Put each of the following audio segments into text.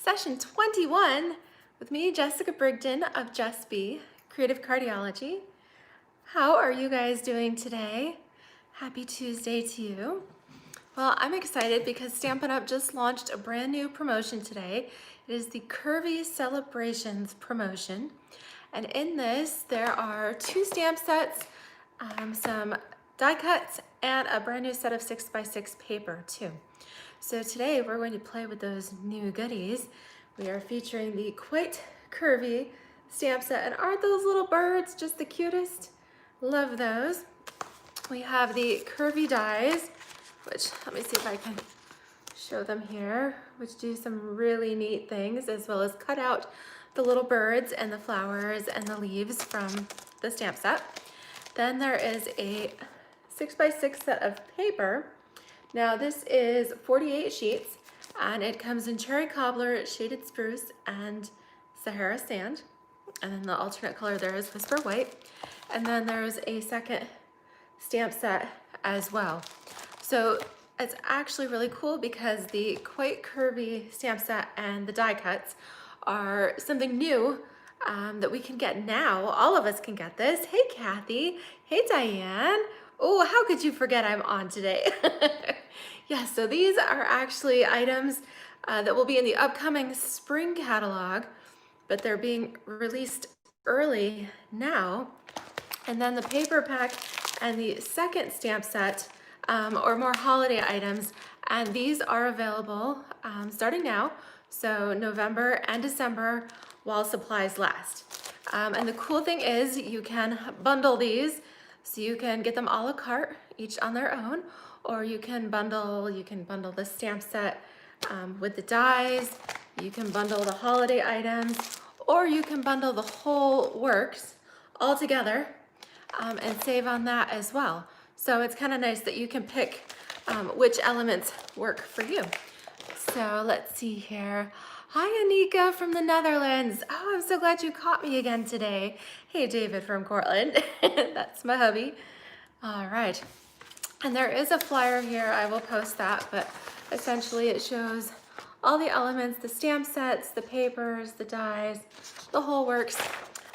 session 21 with me, Jessica Brigden of Just Be Creative Cardiology. How are you guys doing today? Happy Tuesday to you. Well, I'm excited because Stampin' Up! Just launched a brand new promotion today. It is the Curvy Celebrations promotion. And in this, there are 2 stamp sets, some die cuts, and a brand new set of 6x6 paper too. So today we're going to play with those new goodies. We are featuring the Quite Curvy stamp set, and aren't those little birds just the cutest? Love those. We have the Curvy dies, which let me see if I can show them here, which do some really neat things, as well as cut out the little birds and the flowers and the leaves from the stamp set. Then there is a 6x6 set of paper. Now this is 48 sheets, and it comes in cherry cobbler, shaded spruce, and Sahara sand. And then the alternate color there is whisper white. And then there's a second stamp set as well. So it's actually really cool because the Quite Curvy stamp set and the die cuts are something new that we can get now. All of us can get this. Hey, Kathy. Hey, Diane. Oh, how could you forget I'm on today? Yeah, so these are actually items that will be in the upcoming spring catalog, but they're being released early now. And then the paper pack and the second stamp set or more holiday items, and these are available starting now, so November and December while supplies last. And the cool thing is you can bundle these, so you can get them a la carte, each on their own, or you can bundle the stamp set with the dies, you can bundle the holiday items, or you can bundle the whole works all together and save on that as well. So it's kind of nice that you can pick which elements work for you. So let's see here. Hi, Anika from the Netherlands. Oh, I'm so glad you caught me again today. Hey, David from Cortland. That's my hubby. All right. And there is a flyer here. I will post that, but essentially it shows all the elements, the stamp sets, the papers, the dies, the whole works.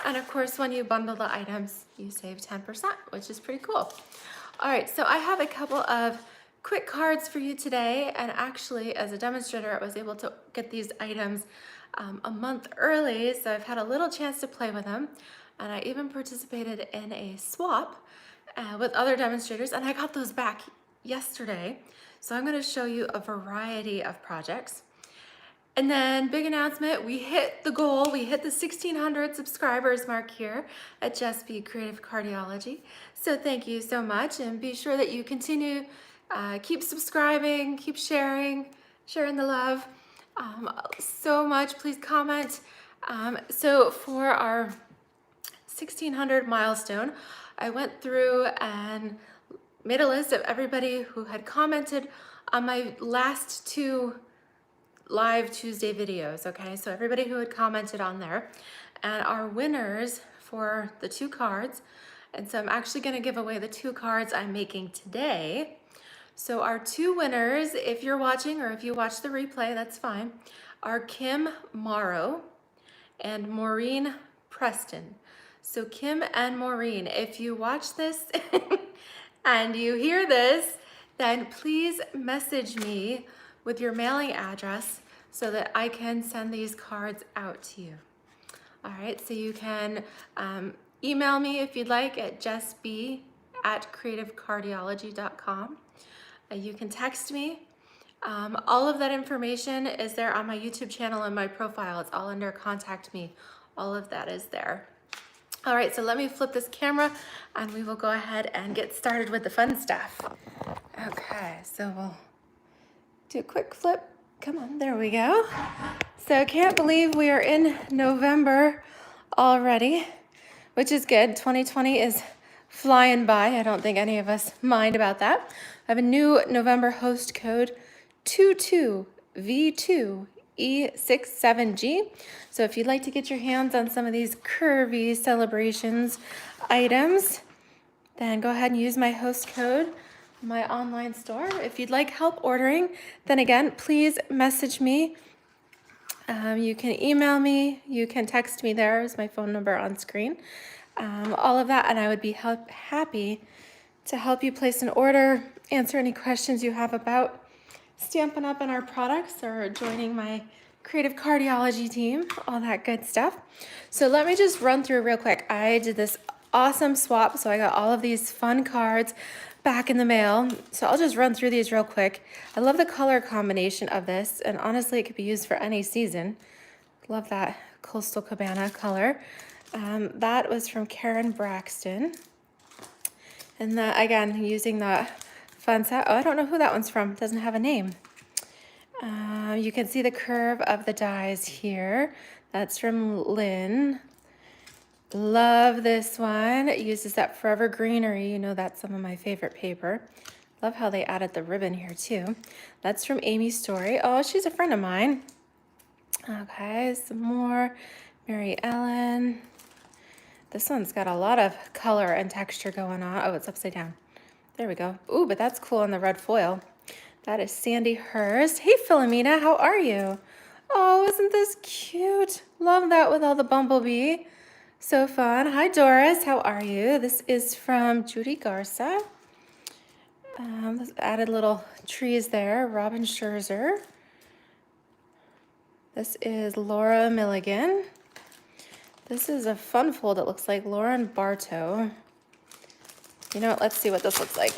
And of course, when you bundle the items, you save 10%, which is pretty cool. All right, so I have a couple of quick cards for you today, and actually as a demonstrator I was able to get these items a month early, so I've had a little chance to play with them, and I even participated in a swap with other demonstrators, and I got those back yesterday. So I'm going to show you a variety of projects. And then big announcement, we hit the goal, we hit the 1,600 subscribers mark here at Just Be Creative Cardiology. So thank you so much, and be sure that you continue, keep subscribing, keep sharing the love so much. Please comment. So for our 1,600 milestone, I went through and made a list of everybody who had commented on my last 2 live Tuesday videos, okay? So everybody who had commented on there, and our winners for the 2 cards, and so I'm actually gonna give away the 2 cards I'm making today. So our 2 winners, if you're watching or if you watch the replay, that's fine, are Kim Morrow and Maureen Preston. So Kim and Maureen, if you watch this and you hear this, then please message me with your mailing address so that I can send these cards out to you. All right, so you can email me if you'd like at justbe@creativecardiology.com. You can text me. All of that information is there on my YouTube channel and my profile. It's all under Contact Me. All of that is there. All right, so let me flip this camera and we will go ahead and get started with the fun stuff. Okay, so we'll do a quick flip. Come on, there we go. So I can't believe we are in November already, which is good. 2020 is flying by. I don't think any of us mind about that. I have a new November host code, 22V2E67G. So if you'd like to get your hands on some of these Curvy Celebrations items, then go ahead and use my host code, my online store. If you'd like help ordering, then again, please message me You can email me, you can text me. There is my phone number on screen. All of that, and I would be happy to help you place an order, answer any questions you have about Stampin' Up! In our products or joining my Creative Cardiology team, all that good stuff. So let me just run through real quick. I did this awesome swap, so I got all of these fun cards back in the mail. So I'll just run through these real quick. I love the color combination of this, and honestly, it could be used for any season. Love that Coastal Cabana color. That was from Karen Braxton. And that, again, using that fun set. Oh, I don't know who that one's from. It doesn't have a name. You can see the curve of the dies here. That's from Lynn. Love this one. It uses that Forever Greenery. You know, that's some of my favorite paper. Love how they added the ribbon here too. That's from Amy Story. Oh, she's a friend of mine. Okay, some more. Mary Ellen. This one's got a lot of color and texture going on. Oh, it's upside down. There we go. Ooh, but that's cool on the red foil. That is Sandy Hurst. Hey, Philomena, how are you? Oh, isn't this cute? Love that with all the bumblebee. So fun. Hi, Doris. How are you? This is from Judy Garza. Added little trees there. Robin Scherzer. This is Laura Milligan. This is a fun fold. It looks like Lauren Bartow. You know what? Let's see what this looks like.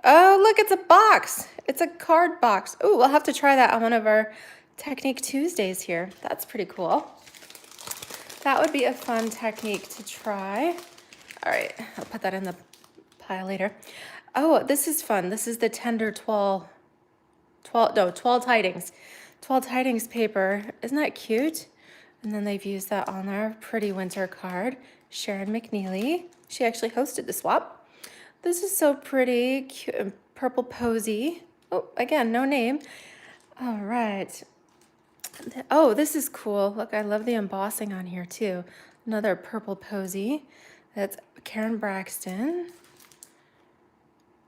Oh, look, it's a box. It's a card box. Oh, we'll have to try that on one of our Technique Tuesdays here. That's pretty cool. That would be a fun technique to try. All right, I'll put that in the pile later. Oh, this is fun. This is the Tender Twirl Tidings. Twirl Tidings paper. Isn't that cute? And then they've used that on their pretty winter card. Sharon McNeely. She actually hosted the swap. This is so pretty. Cute. Purple Posy. Oh, again, no name. All right. Oh, this is cool. Look, I love the embossing on here too. Another Purple Posy. That's Karen Braxton.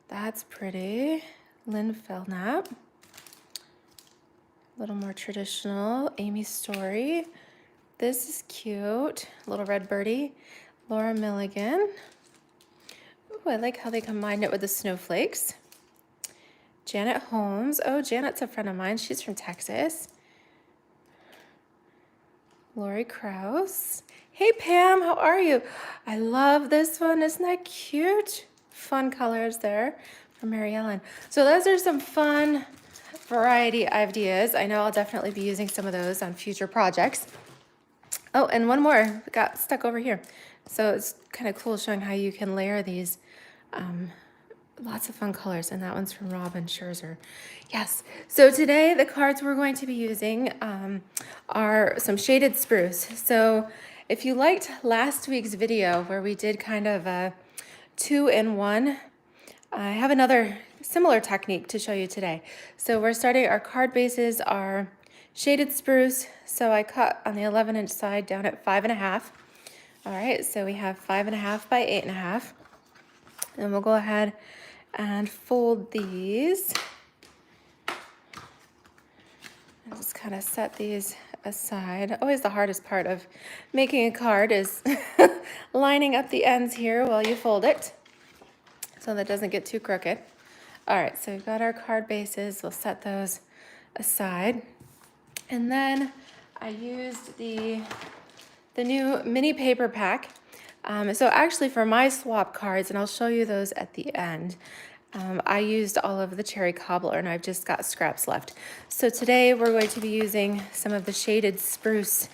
That's pretty. Lynn Felknap. A little more traditional. Amy Story. This is cute. Little Red Birdie. Laura Milligan. Ooh, I like how they combined it with the snowflakes. Janet Holmes. Oh, Janet's a friend of mine. She's from Texas. Lori Krause. Hey, Pam, how are you? I love this one. Isn't that cute? Fun colors there from Mary Ellen. So those are some fun variety ideas. I know I'll definitely be using some of those on future projects. Oh, and one more got stuck over here. So it's kind of cool showing how you can layer these. Lots of fun colors, and that one's from Robin Scherzer. Yes, so today the cards we're going to be using are some shaded spruce. So if you liked last week's video where we did kind of a 2-in-1, I have another similar technique to show you today. So we're starting, our card bases are shaded spruce. So I cut on the 11-inch side down at 5.5. All right, so we have 5.5 by 8.5. And we'll go ahead and fold these. And just kind of set these aside. Always the hardest part of making a card is lining up the ends here while you fold it so that it doesn't get too crooked. All right, so we've got our card bases. We'll set those aside. And then I used the new mini paper pack. So actually for my swap cards, and I'll show you those at the end, I used all of the cherry cobbler and I've just got scraps left. So today we're going to be using some of the shaded spruce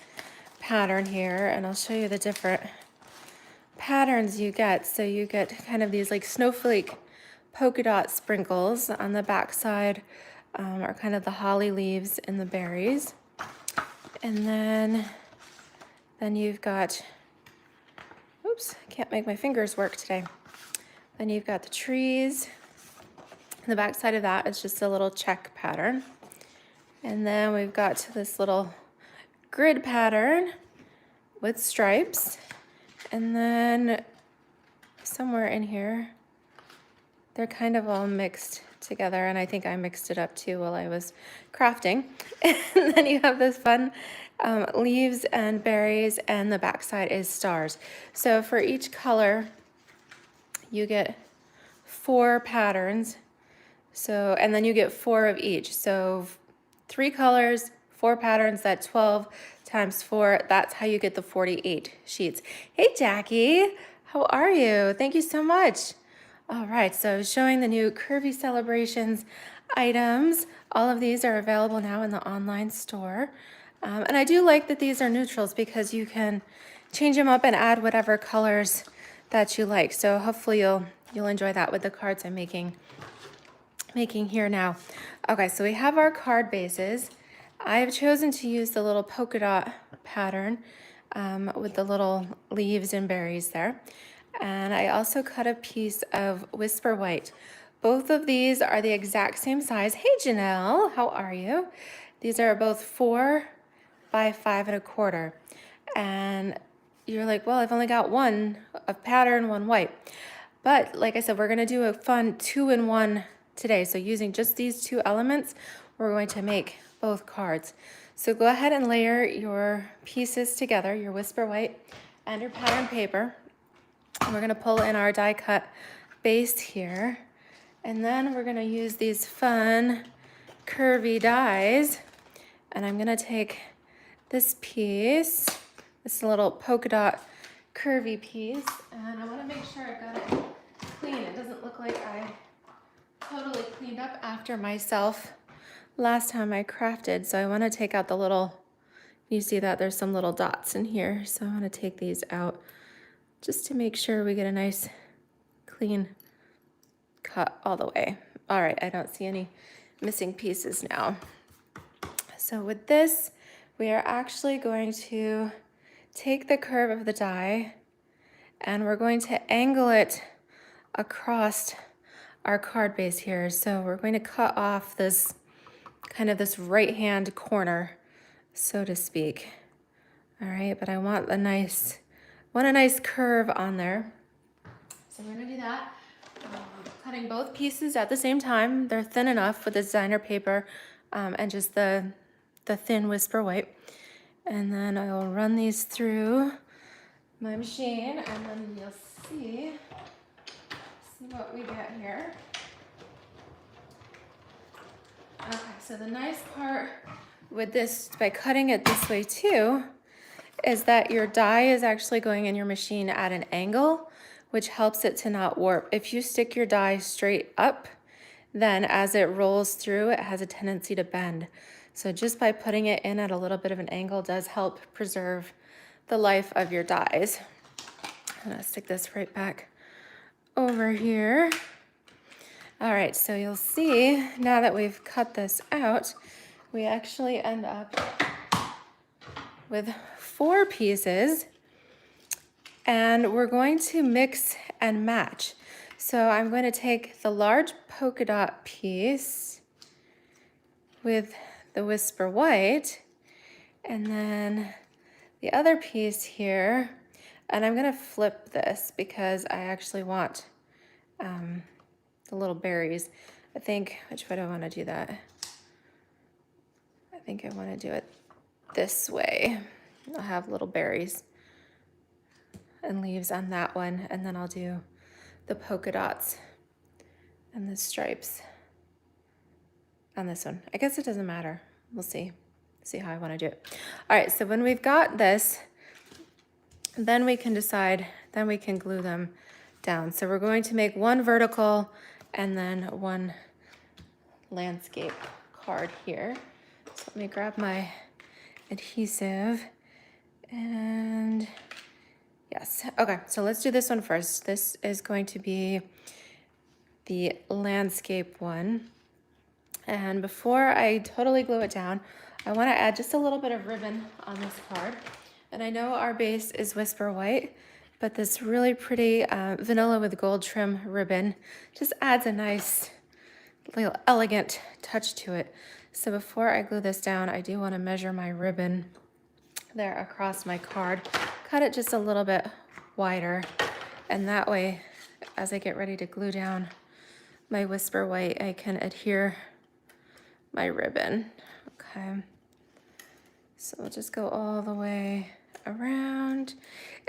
pattern here, and I'll show you the different patterns you get. So you get kind of these like snowflake polka dot sprinkles. On the back side are kind of the holly leaves and the berries. And then you've got, oops, I can't make my fingers work today. Then you've got the trees. And the back side of that is just a little check pattern. And then we've got this little grid pattern with stripes. And then somewhere in here, they're kind of all mixed together, and I think I mixed it up too while I was crafting. And then you have this fun leaves and berries, and the back side is stars. So for each color, you get 4 patterns. So, and then you get 4 of each. So 3 colors, 4 patterns, that's 12 times 4. That's how you get the 48 sheets. Hey, Jackie, how are you? Thank you so much. All right, so showing the new Curvy Celebrations items. All of these are available now in the online store. And I do like that these are neutrals because you can change them up and add whatever colors that you like. So hopefully you'll enjoy that with the cards I'm making here now. Okay, so we have our card bases. I have chosen to use the little polka dot pattern with the little leaves and berries there. And I also cut a piece of Whisper White. Both of these are the exact same size. Hey Janelle, how are you? These are both 4 by 5 1/4. And you're like, well, I've only got one of pattern, one white. But like I said, we're gonna do a fun 2-in-1 today. So using just these 2 elements, we're going to make both cards. So go ahead and layer your pieces together, your Whisper White and your pattern paper. And we're gonna pull in our die cut base here. And then we're gonna use these fun curvy dies. And I'm gonna take this piece, this little polka dot curvy piece, and I wanna make sure I've got it clean. It doesn't look like I totally cleaned up after myself last time I crafted. So I wanna take out the little, you see that there's some little dots in here. So I wanna take these out just to make sure we get a nice clean cut all the way. All right, I don't see any missing pieces now. So with this, we are actually going to take the curve of the die and we're going to angle it across our card base here. So we're going to cut off this kind of this right-hand corner, so to speak. All right, but I want a nice curve on there. So we're gonna do that. Cutting both pieces at the same time. They're thin enough with the designer paper and just the thin Whisper White. And then I'll run these through my machine and then you'll see what we get here. Okay, so the nice part with this, by cutting it this way too, is that your die is actually going in your machine at an angle, which helps it to not warp. If you stick your die straight up, then as it rolls through, it has a tendency to bend. So just by putting it in at a little bit of an angle does help preserve the life of your dies. I'm gonna stick this right back over here. All right, so you'll see now that we've cut this out, we actually end up with 4 pieces and we're going to mix and match. So I'm going to take the large polka dot piece with the Whisper White and then the other piece here, and I'm going to flip this because I actually want the little berries. I think, which way do I want to do that? I think I want to do it this way. I'll have little berries and leaves on that one, and then I'll do the polka dots and the stripes on this one. I guess it doesn't matter. We'll see how I want to do it. All right, so when we've got this, then we can decide, then we can glue them down. So we're going to make one vertical and then one landscape card here. So let me grab my adhesive and yes, okay, so let's do this one first. This is going to be the landscape one. And before I totally glue it down, I want to add just a little bit of ribbon on this card. And I know our base is Whisper White, but this really pretty vanilla with gold trim ribbon just adds a nice little elegant touch to it. So before I glue this down, I do want to measure my ribbon there across my card, cut it just a little bit wider, and that way, as I get ready to glue down my Whisper White, I can adhere my ribbon. Okay. So we'll just go all the way around.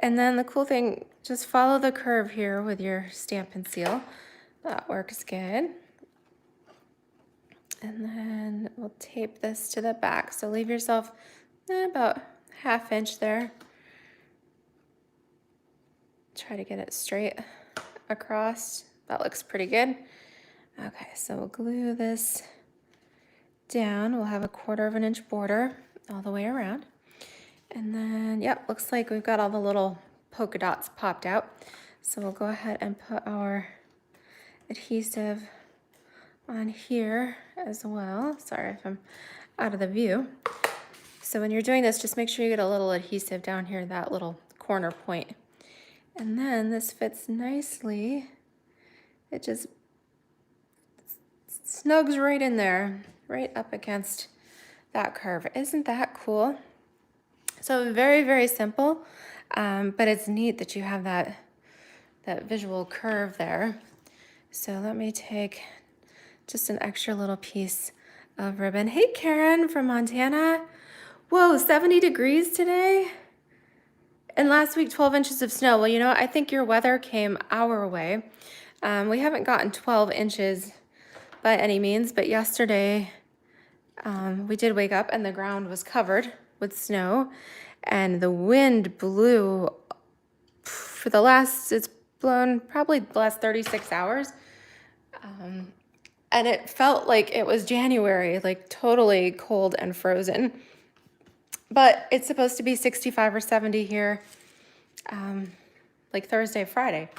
And then the cool thing, just follow the curve here with your Stampin' Seal. That works good. And then we'll tape this to the back. So leave yourself about 1/2 inch there. Try to get it straight across. That looks pretty good. Okay, so we'll glue this down. We'll have a 1/4 inch border all the way around. And then, yep, looks like we've got all the little polka dots popped out. So we'll go ahead and put our adhesive on here as well. Sorry if I'm out of the view. So when you're doing this, just make sure you get a little adhesive down here, that little corner point. And then this fits nicely. It just snugs right in there, right up against that curve. Isn't that cool? So very, very simple, but it's neat that you have that visual curve there. So let me take just an extra little piece of ribbon. Hey, Karen from Montana. Whoa, 70 degrees today? And last week, 12 inches of snow. Well, you know, I think your weather came our way. We haven't gotten 12 inches by any means, but yesterday we did wake up and the ground was covered with snow and the wind blew for the last, it's blown probably the last 36 hours. And it felt like it was January, like totally cold and frozen. But it's supposed to be 65 or 70 here, like Thursday, Friday,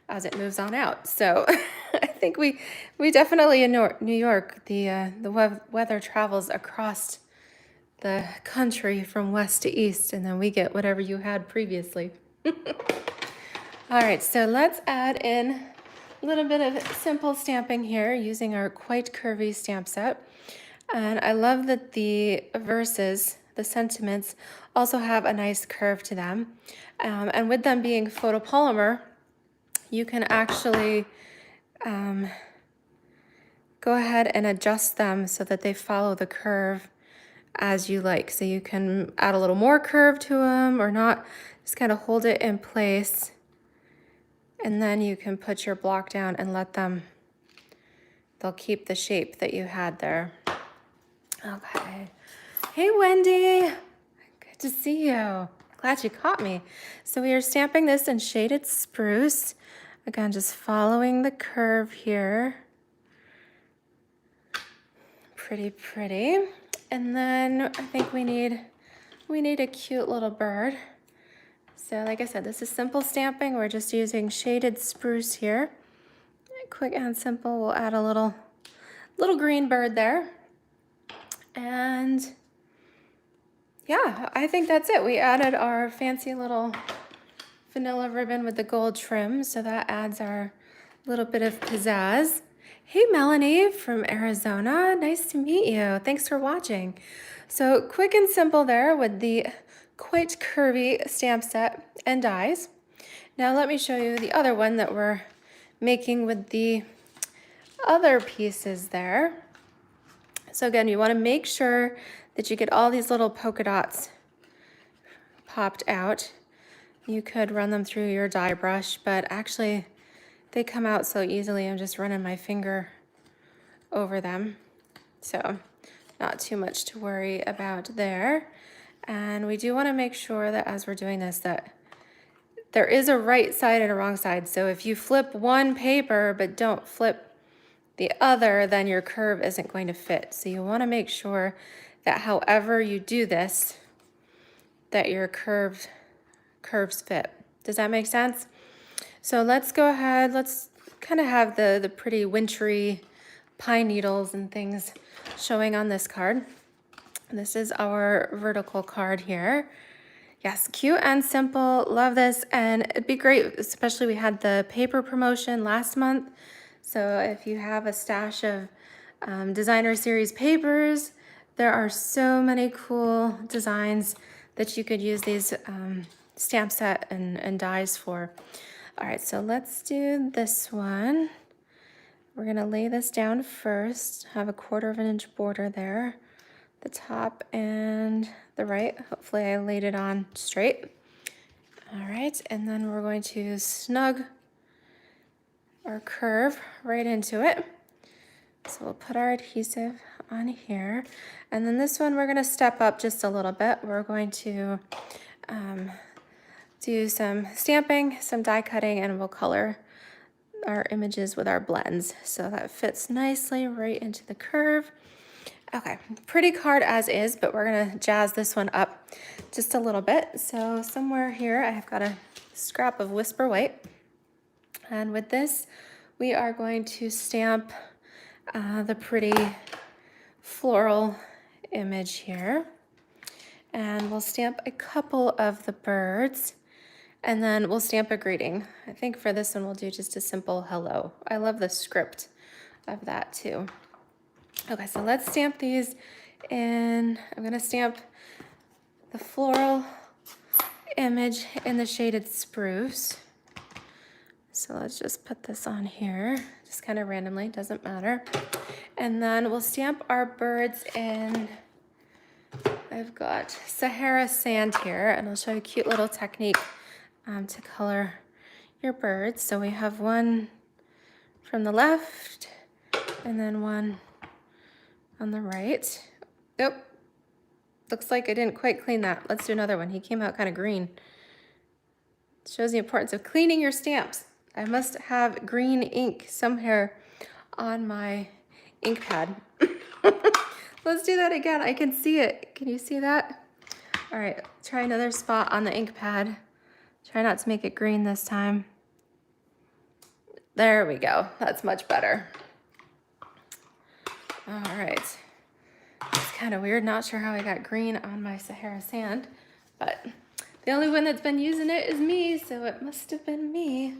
as it moves on out. So I think we definitely in New York, the weather travels across the country from west to east, and then we get whatever you had previously. All right, so let's add in a little bit of simple stamping here using our Quite Curvy stamp set. And I love that the verses, the sentiments, also have a nice curve to them. And with them being photopolymer, you can actually go ahead and adjust them so that they follow the curve as you like. So you can add a little more curve to them or not, just kind of hold it in place. And then you can put your block down and let them, they'll keep the shape that you had there. Okay. Hey, Wendy. Good to see you. Glad you caught me. So we are stamping this in Shaded Spruce. Again, just following the curve here. Pretty pretty. And then I think we need a cute little bird. So like I said, this is simple stamping. We're just using Shaded Spruce here. Quick and simple. We'll add a little green bird there. And yeah, I think that's it. We added our fancy little vanilla ribbon with the gold trim, so that adds our little bit of pizzazz. Hey, Melanie from Arizona. Nice to meet you. Thanks for watching. So quick and simple there with the Quite Curvy stamp set and dies. Now let me show you the other one that we're making with the other pieces there. So again, you want to make sure that you get all these little polka dots popped out. You could run them through your die brush, but actually they come out so easily. I'm just running my finger over them. So not too much to worry about there. And we do want to make sure that as we're doing this, that there is a right side and a wrong side. So if you flip one paper but don't flip the other, then your curve isn't going to fit. So you want to make sure that however you do this, that your curves fit. Does that make sense? So let's go ahead, let's kind of have the pretty wintry pine needles and things showing on this card. This is our vertical card here. Yes, cute and simple, love this. And it'd be great, especially we had the paper promotion last month. So if you have a stash of designer series papers, there are so many cool designs that you could use these stamp set and dies for. All right, so let's do this one. We're gonna lay this down first, have a 1/4 of an inch border there, the top and the right. Hopefully I laid it on straight. All right, and then we're going to snug our curve right into it. So we'll put our adhesive on here. And then this one, we're gonna step up just a little bit. We're going to do some stamping, some die cutting, and we'll color our images with our blends. So that fits nicely right into the curve. Okay, pretty card as is, but we're gonna jazz this one up just a little bit. So somewhere here, I've got a scrap of Whisper White. And with this, we are going to stamp the pretty floral image here. And we'll stamp a couple of the birds, and then we'll stamp a greeting. I think for this one, we'll do just a simple hello. I love the script of that too. Okay, so let's stamp these in. I'm gonna stamp the floral image in the shaded spruce. So let's just put this on here, just kind of randomly, doesn't matter. And then we'll stamp our birds in, I've got Sahara sand here, and I'll show you a cute little technique to color your birds. So we have one from the left and then one on the right. Nope, looks like I didn't quite clean that. Let's do another one. He came out kind of green. Shows the importance of cleaning your stamps. I must have green ink somewhere on my ink pad. Let's do that again. I can see it. Can you see that? All right, try another spot on the ink pad. Try not to make it green this time. There we go. That's much better. All right. It's kind of weird. Not sure how I got green on my Sahara sand, but the only one that's been using it is me, so it must have been me.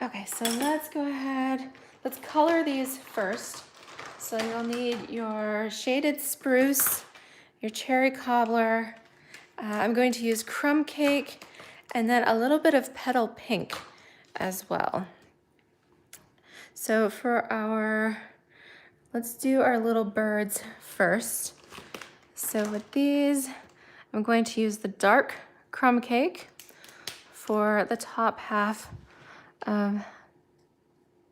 Okay, so let's go ahead. Let's color these first. So you'll need your shaded spruce, your cherry cobbler. I'm going to use crumb cake, and then a little bit of petal pink as well. So for let's do our little birds first. So with these, I'm going to use the dark crumb cake for the top half of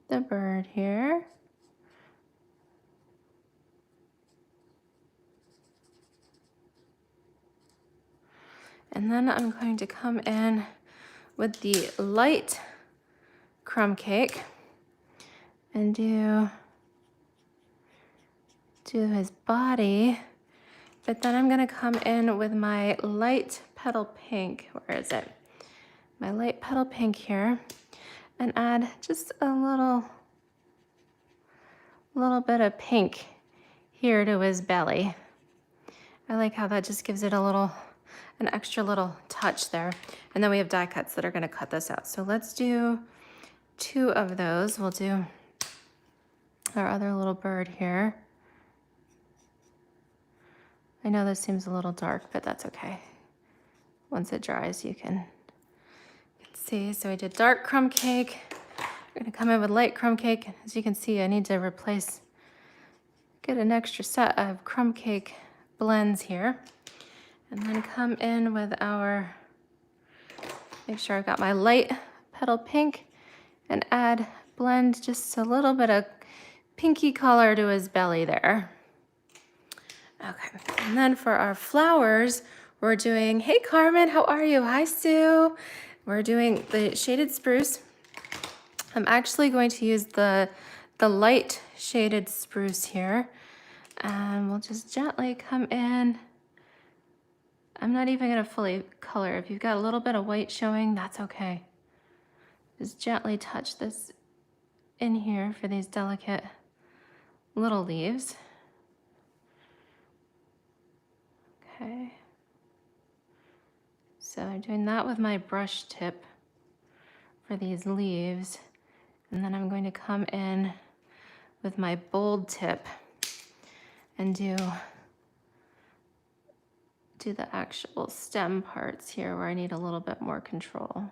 the bird here. And then I'm going to come in with the light crumb cake and do his body. But then I'm gonna come in with my light petal pink. Where is it? My light petal pink here, and add just a little bit of pink here to his belly. I like how that just gives it an extra little touch there. And then we have die cuts that are gonna cut this out. So let's do 2 of those. We'll do our other little bird here. I know this seems a little dark, but that's okay. Once it dries, you can see. So I did dark crumb cake. I'm gonna come in with light crumb cake. As you can see, I need to get an extra set of crumb cake blends here. And then come in with make sure I've got my light petal pink, and blend just a little bit of pinky color to his belly there. Okay, and then for our flowers, we're doing, hey Carmen, how are you? Hi Sue. We're doing the shaded spruce. I'm actually going to use the light shaded spruce here, and we'll just gently come in. I'm not even gonna fully color. If you've got a little bit of white showing, that's okay. Just gently touch this in here for these delicate little leaves. Okay. So I'm doing that with my brush tip for these leaves. And then I'm going to come in with my bold tip and do the actual stem parts here where I need a little bit more control.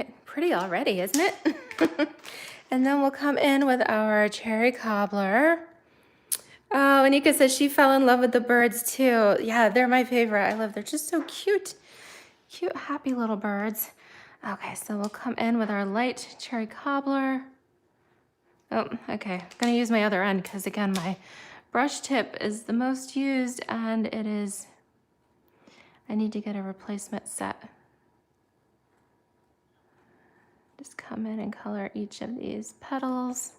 right, pretty already, isn't it? And then we'll come in with our cherry cobbler. Oh, Anika says she fell in love with the birds too. Yeah, they're my favorite. I love, they're just so cute. Cute, happy little birds. Okay, so we'll come in with our light cherry cobbler. Oh, okay, I'm gonna use my other end because again, my brush tip is the most used and it is, I need to get a replacement set. Just come in and color each of these petals.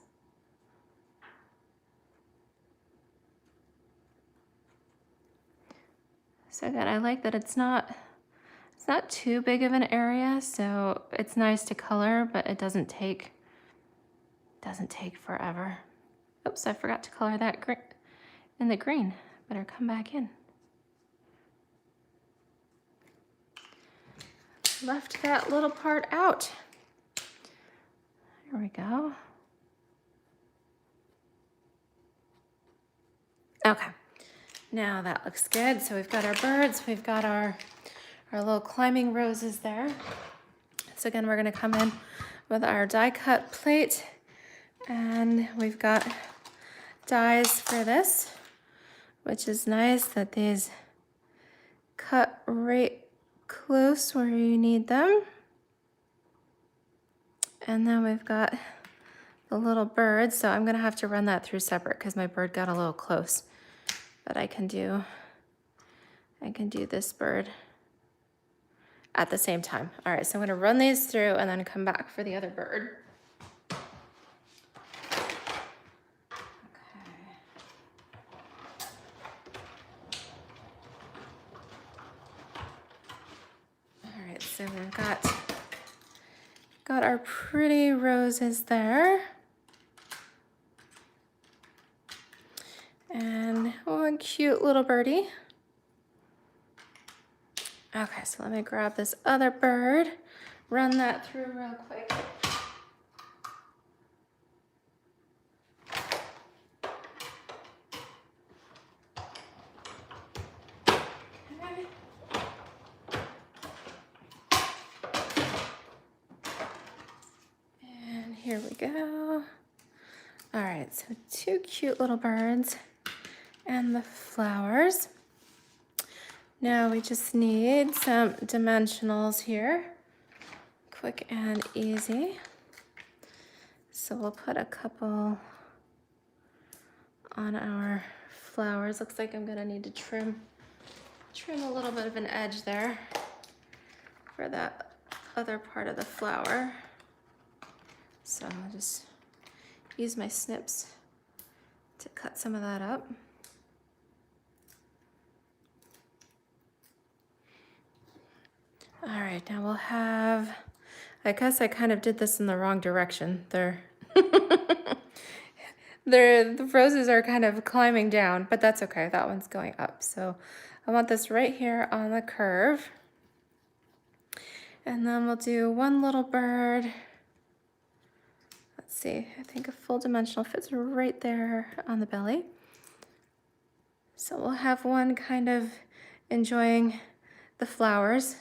So again, I like that it's not too big of an area, so it's nice to color, but it doesn't take forever. Oops, I forgot to color that in the green. Better come back in. Left that little part out. There we go. Okay, now that looks good. So we've got our birds, we've got our little climbing roses there. So again, we're gonna come in with our die cut plate and we've got dies for this, which is nice that these cut right close where you need them. And then we've got the little bird, so I'm gonna have to run that through separate because my bird got a little close. But I can do this bird at the same time. All right, so I'm gonna run these through and then come back for the other bird. All right, so we've got our pretty roses there. And one cute little birdie. Okay, so let me grab this other bird, run that through real quick. Okay. And here we go. All right, so two cute little birds and the flowers. Now we just need some dimensionals here, quick and easy. So we'll put a couple on our flowers. Looks like I'm gonna need to trim a little bit of an edge there for that other part of the flower. So I'll just use my snips to cut some of that up. All right, now we'll have, I guess I kind of did this in the wrong direction. The roses are kind of climbing down, but that's okay. That one's going up. So I want this right here on the curve. And then we'll do one little bird. Let's see, I think a full dimensional fits right there on the belly. So we'll have one kind of enjoying the flowers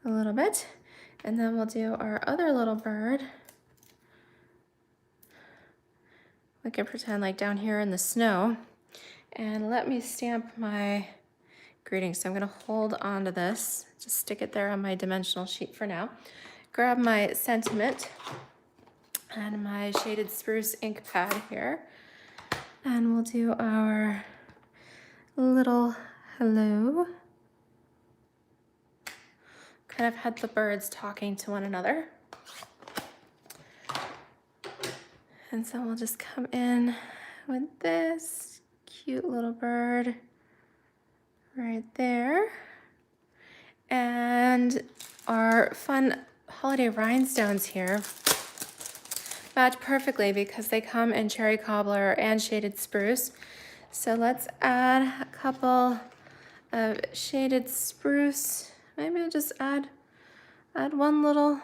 a little bit. And then we'll do our other little bird. We can pretend like down here in the snow. And let me stamp my greeting. So I'm gonna hold on to this, just stick it there on my dimensional sheet for now. Grab my sentiment and my shaded spruce ink pad here. And we'll do our little hello. Kind of had the birds talking to one another. And so we'll just come in with this cute little bird right there. And our fun holiday rhinestones here match perfectly because they come in cherry cobbler and shaded spruce. So let's add a couple of shaded spruce. Maybe I'll just add one little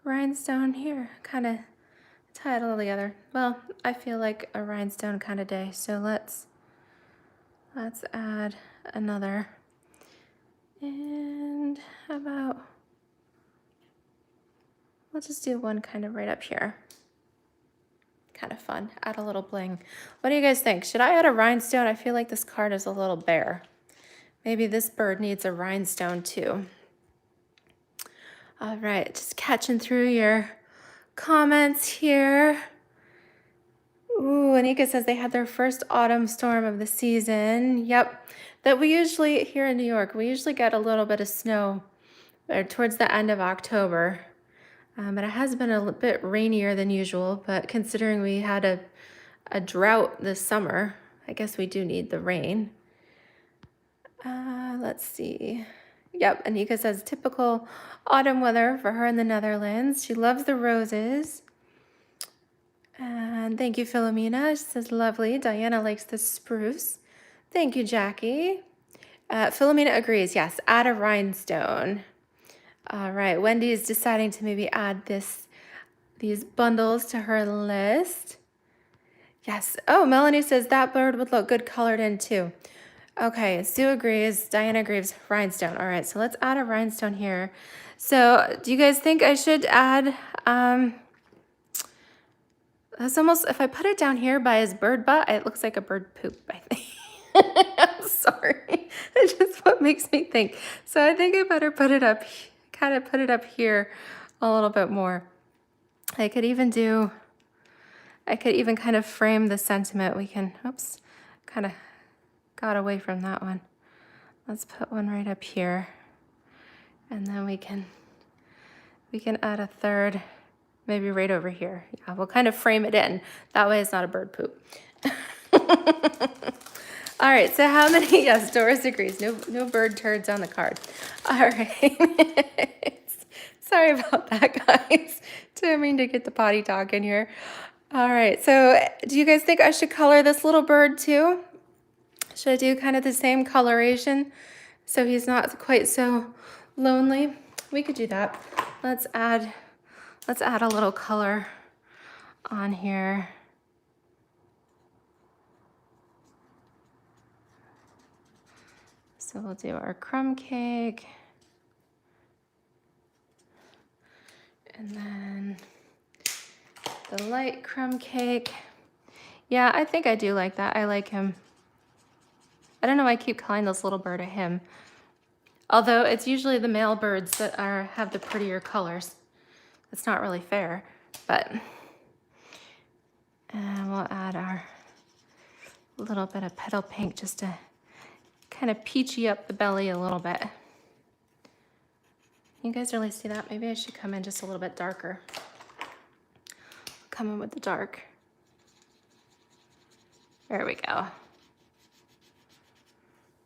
rhinestone here, kind of tie it all together. Well, I feel like a rhinestone kind of day, so let's add another. And how about I'll just do one kind of right up here. Kind of fun, add a little bling. What do you guys think? Should I add a rhinestone? I feel like this card is a little bare. Maybe this bird needs a rhinestone too. All right, just catching through your comments here. Ooh, Anika says they had their first autumn storm of the season. Yep, that we usually, here in New York, we usually get a little bit of snow towards the end of October. But it has been a bit rainier than usual, but considering we had a drought this summer, I guess we do need the rain. Let's see. Yep, Anika says typical autumn weather for her in the Netherlands. She loves the roses. And thank you, Philomena. She says lovely. Diana likes the spruce. Thank you, Jackie. Philomena agrees. Yes, add a rhinestone. All right, Wendy is deciding to maybe add these bundles to her list. Yes. Oh, Melanie says that bird would look good colored in too. Okay, Sue agrees, Diana agrees, rhinestone. All right, so let's add a rhinestone here. So do you guys think I should add, that's almost, if I put it down here by his bird butt, it looks like a bird poop, I think. I'm sorry, it's just what makes me think. So I think I better put it up, kind of put it up here a little bit more. I could even kind of frame the sentiment. We can, oops, kind of got away from that one. Let's put one right up here. And then we can add a third, maybe right over here. Yeah, we'll kind of frame it in. That way it's not a bird poop. All right, so how many, yes, Doris agrees. No bird turds on the card. All right. Sorry about that, guys. Didn't mean to get the potty talk in here. All right, so do you guys think I should color this little bird too? Should I do kind of the same coloration so he's not quite so lonely? We could do that. Let's add a little color on here. So we'll do our crumb cake. And then the light crumb cake. Yeah, I think I do like that. I like him. I don't know why I keep calling this little bird a him. Although it's usually the male birds that have the prettier colors. It's not really fair, but. And we'll add our little bit of petal pink just to kind of peachy up the belly a little bit. You guys really see that? Maybe I should come in just a little bit darker. Come in with the dark. There we go.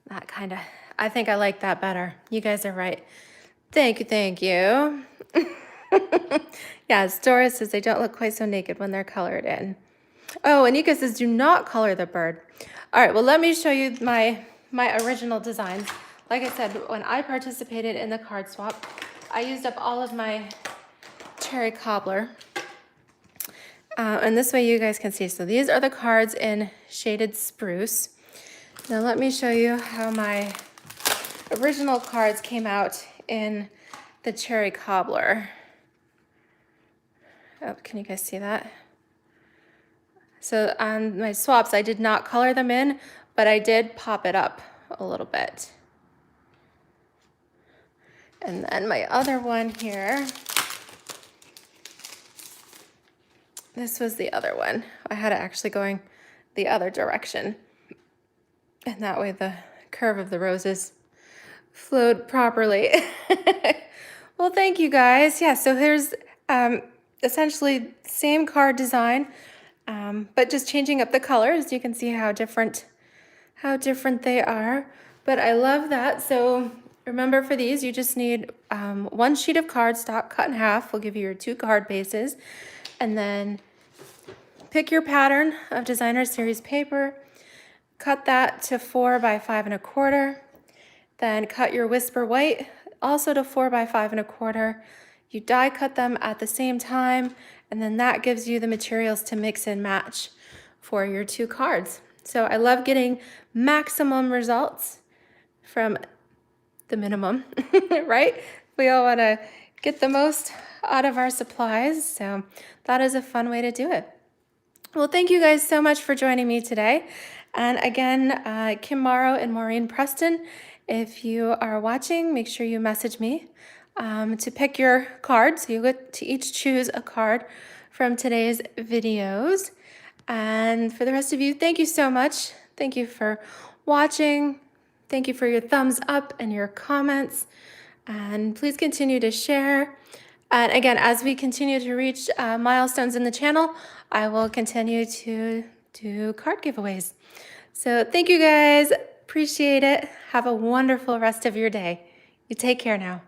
That kind of, I think I like that better. You guys are right. Thank you, thank you. Yes, Doris says they don't look quite so naked when they're colored in. Oh, Anika says do not color the bird. All right, well, let me show you my original designs. Like I said, when I participated in the card swap, I used up all of my cherry cobbler. And this way you guys can see. So these are the cards in shaded spruce. Now let me show you how my original cards came out in the cherry cobbler. Oh, can you guys see that? So on my swaps, I did not color them in, but I did pop it up a little bit. And then my other one here, this was the other one. I had it actually going the other direction. And that way the curve of the roses flowed properly. Well, thank you guys. Yeah, so here's essentially same card design, but just changing up the colors. You can see how different they are. But I love that. So remember, for these, you just need one sheet of cardstock cut in half. We'll give you your 2 card bases. And then pick your pattern of designer series paper. Cut that to 4 by 5 1/4. Then cut your whisper white also to 4 by 5 1/4. You die cut them at the same time, and then that gives you the materials to mix and match for your 2 cards. So I love getting maximum results from the minimum, right? We all want to get the most out of our supplies. So that is a fun way to do it. Well, thank you guys so much for joining me today. And again, Kim Morrow and Maureen Preston, if you are watching, make sure you message me to pick your card. So you get to each choose a card from today's videos. And for the rest of you, thank you so much. Thank you for watching. Thank you for your thumbs up and your comments. And please continue to share. And again, as we continue to reach milestones in the channel, I will continue to do card giveaways. So thank you guys. Appreciate it. Have a wonderful rest of your day. You take care now.